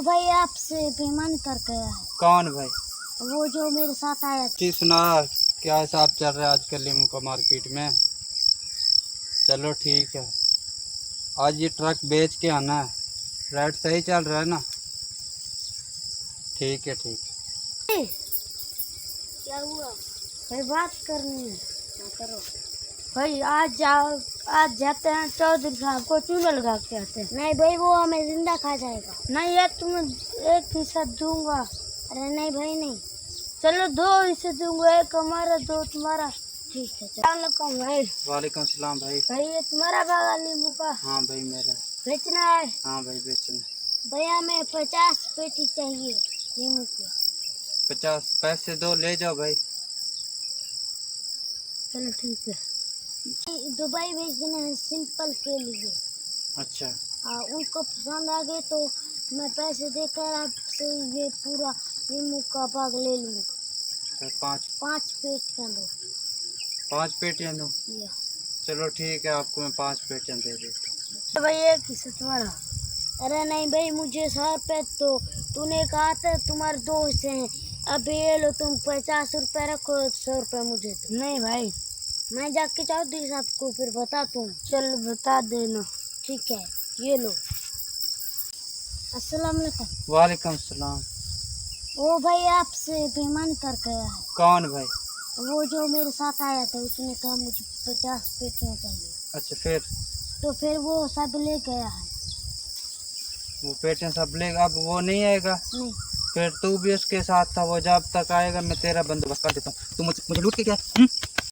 वो भाई आपसे बेईमानी कर गया है। कौन भाई? वो जो मेरे साथ आया था। जी सुना, क्या हिसाब चल रहा है आजकल लीमू का मार्केट में? चलो ठीक है, आज ये ट्रक बेच के आना है। रेट सही चल रहा है ना? ठीक है ठीक है। क्या हुआ भाई? बात करनी है ना, करो भाई। आज जाओ, आज जाते हैं चौधरी साहब को चूल्हा लगा के आते हैं। नहीं भाई, वो हमें जिंदा खा जाएगा। नहीं यार, तुम्हें एक हिस्सा दूंगा। अरे नहीं भाई नहीं, चलो 2 हिस्से दूंगा, एक हमारा 2 तुम्हारा। ठीक है चलो। भाई वालेकुम सलाम भाई। भाई ये तुम्हारा बागा नींबू का? हाँ भाई मेरा। बेचना है? हाँ भाई बेचना। भैया हमें 50 पेटी चाहिए नींबू की। 50 पैसे दो, ले जाओ भाई। चलो ठीक है। दुबई भेजना है सिंपल के लिए। अच्छा। उनको पसंद आ गए तो मैं पैसे देकर आपसे ये पूरा नींबू का बाग ले लूँगा। तो 5 पेट का दो। 5 पेटियाँ दो? ये चलो ठीक है, आपको मैं 5 पेटियाँ दे देता हूँ। तो भाई एक हिस्सा तुम्हारा। अरे नहीं भाई, मुझे 100 रुपये तो तूने कहा था तुम्हारे 2 हिस्से हैं। अब ये लो, तुम 50 रुपये रखो, 100 रुपये मुझे दो। नहीं भाई, मैं जाके चौधरी साहब को फिर बता दूँ। चल बता देना। ठीक है, ये लो। अस्सलाम वालेकुम। वालेकुम सलाम। वो भाई आपसे बेईमानी कर गया है। कौन भाई? वो जो मेरे साथ आया था, उसने कहा मुझे 50 पेटियाँ चाहिए। अच्छा फिर? तो फिर वो सब ले गया है। वो पेटियाँ सब लेगा? अब वो नहीं आएगा? नहीं। फिर तू भी उसके साथ था, वो जब तक आएगा मैं तेरा बंदोबस्त कर देता हूँ। तू मुझे लूट के क्या